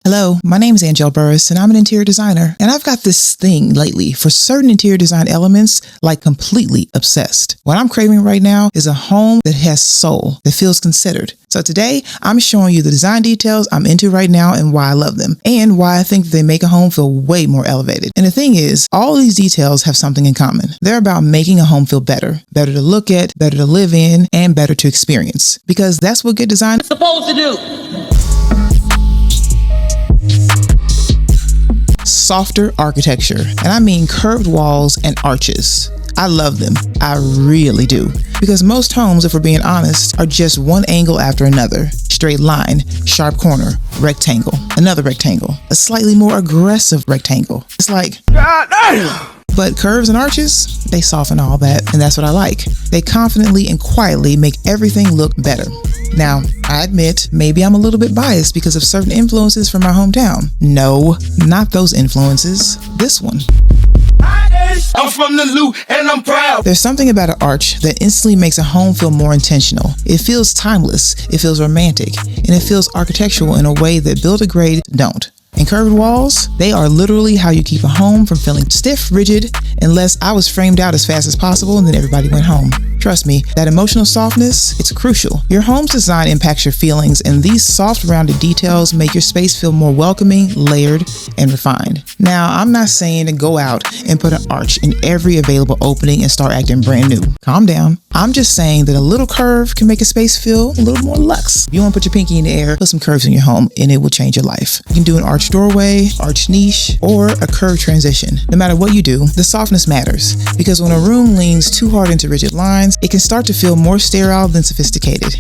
Hello, my name is Angel Burris and I'm an interior designer, and I've got this thing lately for certain interior design elements, like completely obsessed. What I'm craving right now is a home that has soul, that feels considered. So today I'm showing you the design details I'm into right now and why I love them, and why I think they make a home feel way more elevated. And the thing is, all these details have something in common. They're about making a home feel better to look at, better to live in, and better to experience. Because that's what good design is supposed to do. Softer architecture, and I mean curved walls and arches. I love them. I really do. Because most homes, if we're being honest, are just one angle after another. Straight line, sharp corner, rectangle, another rectangle, a slightly more aggressive rectangle. It's like, God damn! But curves and arches, they soften all that, and that's what I like. They confidently and quietly make everything look better. Now, I admit, maybe I'm a little bit biased because of certain influences from my hometown. No, not those influences. This one. I'm from the Loop and I'm proud. There's something about an arch that instantly makes a home feel more intentional. It feels timeless, it feels romantic, and it feels architectural in a way that Build-A-Grade don't. And curved walls, they are literally how you keep a home from feeling stiff, rigid, unless I was framed out as fast as possible and then everybody went home. Trust me, that emotional softness, it's crucial. Your home's design impacts your feelings, and these soft, rounded details make your space feel more welcoming, layered, and refined. Now, I'm not saying to go out and put an arch in every available opening and start acting brand new. Calm down. I'm just saying that a little curve can make a space feel a little more luxe. If you want to put your pinky in the air, put some curves in your home, and it will change your life. You can do an arch doorway, arch niche, or a curved transition. No matter what you do, the softness matters, because when a room leans too hard into rigid lines, it can start to feel more sterile than sophisticated.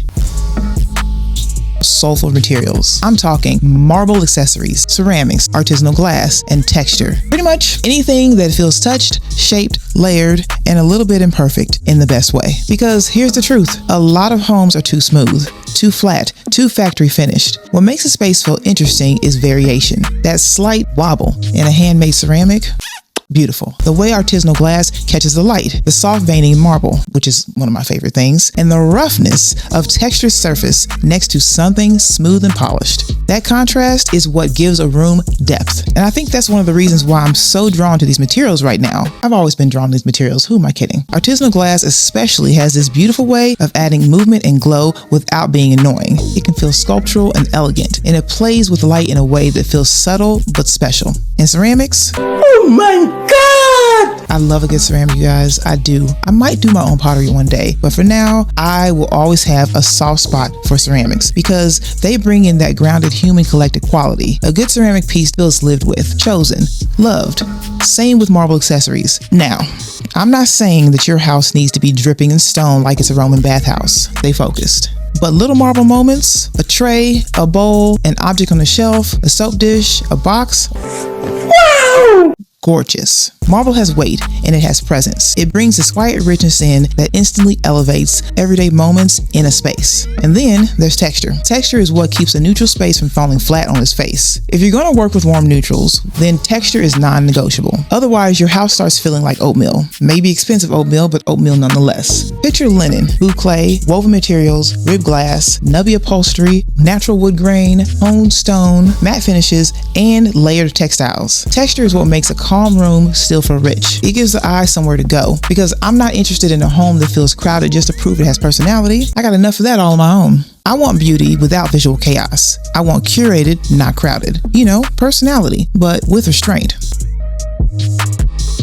Soulful materials. I'm talking marble accessories, ceramics, artisanal glass, and texture. Pretty much anything that feels touched, shaped, layered, and a little bit imperfect in the best way. Because here's the truth, a lot of homes are too smooth, too flat, too factory finished. What makes a space feel interesting is variation. That slight wobble in a handmade ceramic, beautiful. The way artisanal glass catches the light, the soft veining marble, which is one of my favorite things, and the roughness of textured surface next to something smooth and polished. That contrast is what gives a room depth. And I think that's one of the reasons why I'm so drawn to these materials right now. I've always been drawn to these materials, who am I kidding? Artisanal glass especially has this beautiful way of adding movement and glow without being annoying. It can feel sculptural and elegant, and it plays with light in a way that feels subtle but special. And ceramics? Oh my God! I love a good ceramic, you guys. I do. I might do my own pottery one day, but for now, I will always have a soft spot for ceramics because they bring in that grounded human collected quality. A good ceramic piece feels lived with, chosen, loved. Same with marble accessories. Now, I'm not saying that your house needs to be dripping in stone like it's a Roman bathhouse. Stay focused. But little marble moments, a tray, a bowl, an object on the shelf, a soap dish, a box. Wow! Gorgeous. Marble has weight and it has presence. It brings this quiet richness in that instantly elevates everyday moments in a space. And then there's texture. Texture is what keeps a neutral space from falling flat on its face. If you're going to work with warm neutrals, then texture is non-negotiable. Otherwise, your house starts feeling like oatmeal. Maybe expensive oatmeal, but oatmeal nonetheless. Picture linen, boucle, woven materials, ribbed glass, nubby upholstery, natural wood grain, honed stone, matte finishes, and layered textiles. Texture is what makes a calm room still feel rich. It gives the eye somewhere to go, because I'm not interested in a home that feels crowded just to prove it has personality. I got enough of that all on my own. I want beauty without visual chaos. I want curated, not crowded. You know, personality, but with restraint.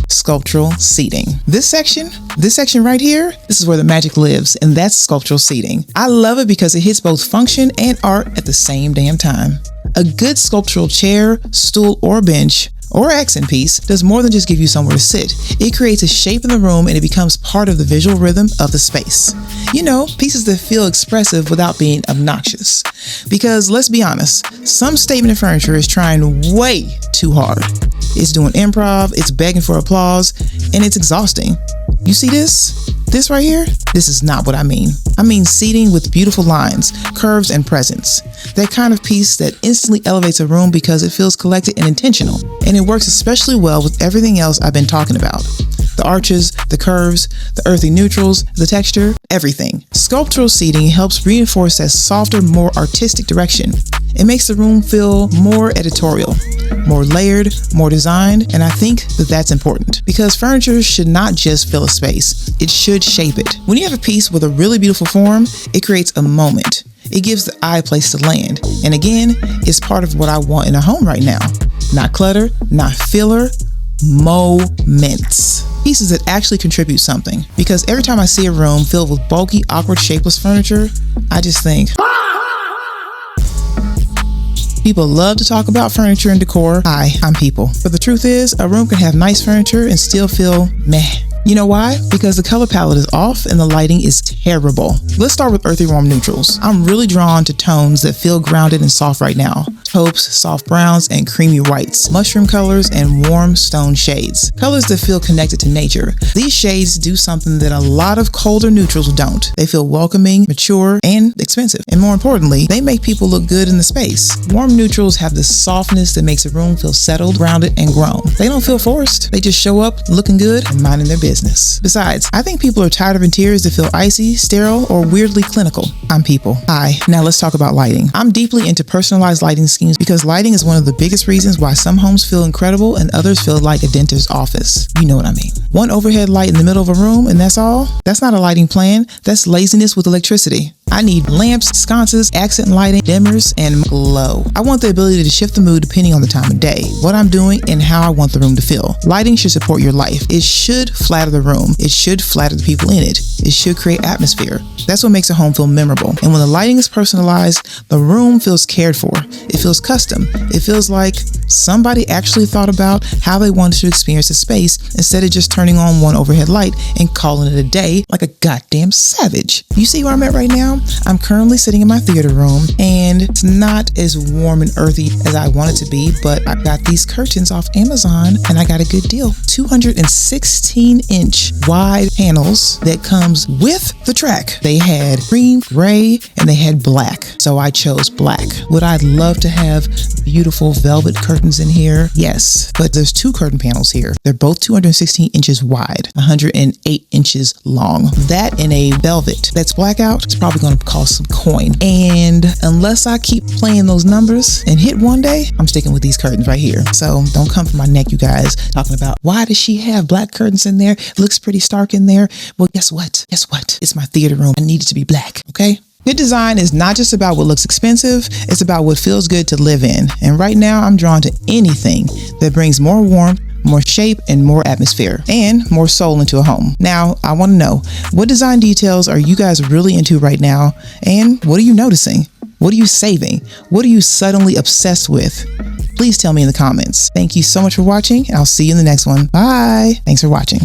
Sculptural seating. This section right here, this is where the magic lives, and that's sculptural seating. I love it because it hits both function and art at the same damn time. A good sculptural chair, stool, or bench or accent piece does more than just give you somewhere to sit. It creates a shape in the room and it becomes part of the visual rhythm of the space. You know, pieces that feel expressive without being obnoxious. Because let's be honest, some statement of furniture is trying way too hard. It's doing improv, it's begging for applause, and it's exhausting. You see this? This right here? This is not what I mean. I mean seating with beautiful lines, curves, and presence. That kind of piece that instantly elevates a room because it feels collected and intentional. And it works especially well with everything else I've been talking about. The arches, the curves, the earthy neutrals, the texture, everything. Sculptural seating helps reinforce that softer, more artistic direction. It makes the room feel more editorial, more layered, more designed, and I think that that's important because furniture should not just fill a space, it should shape it. When you have a piece with a really beautiful form, it creates a moment. It gives the eye a place to land. And again, it's part of what I want in a home right now. Not clutter, not filler, moments. Pieces that actually contribute something. Because every time I see a room filled with bulky, awkward, shapeless furniture, I just think, people love to talk about furniture and decor. Hi, I'm people. But the truth is, a room can have nice furniture and still feel meh. You know why? Because the color palette is off and the lighting is terrible. Let's start with earthy warm neutrals. I'm really drawn to tones that feel grounded and soft right now. Taupes, soft browns, and creamy whites. Mushroom colors and warm stone shades. Colors that feel connected to nature. These shades do something that a lot of colder neutrals don't. They feel welcoming, mature, and expensive. And more importantly, they make people look good in the space. Warm neutrals have the softness that makes a room feel settled, grounded, and grown. They don't feel forced. They just show up looking good and minding their business. Besides, I think people are tired of interiors that feel icy, sterile, or weirdly clinical. I'm people. Hi. Now let's talk about lighting. I'm deeply into personalized lighting schemes because lighting is one of the biggest reasons why some homes feel incredible and others feel like a dentist's office. You know what I mean. One overhead light in the middle of a room and that's all? That's not a lighting plan. That's laziness with electricity. I need lamps, sconces, accent lighting, dimmers, and glow. I want the ability to shift the mood depending on the time of day, what I'm doing, and how I want the room to feel. Lighting should support your life. It should flatter the room. It should flatter the people in it. It should create atmosphere. That's what makes a home feel memorable. And when the lighting is personalized, the room feels cared for. It feels custom. It feels like somebody actually thought about how they wanted to experience the space instead of just turning on one overhead light and calling it a day like a goddamn savage. You see where I'm at right now? I'm currently sitting in my theater room and it's not as warm and earthy as I want it to be, but I got these curtains off Amazon and I got a good deal. 216-inch wide panels that comes with the track. They had cream, gray, and they had black. So I chose black. Would I love to have beautiful velvet curtains in here? Yes, but there's two curtain panels here. They're both 216 inches wide, 108 inches long. That in a velvet that's blackout, it's probably going to cost some coin. And unless I keep playing those numbers and hit one day, I'm sticking with these curtains right here. So don't come for my neck, you guys, talking about why does she have black curtains in there? It looks pretty stark in there. Well, guess what? It's my theater room. I need it to be black, okay? Good design is not just about what looks expensive, it's about what feels good to live in. And right now I'm drawn to anything that brings more warmth, more shape, and more atmosphere, and more soul into a home. Now, I want to know, what design details are you guys really into right now? And what are you noticing? What are you saving? What are you suddenly obsessed with? Please tell me in the comments. Thank you so much for watching, and I'll see you in the next one. Bye. Thanks for watching.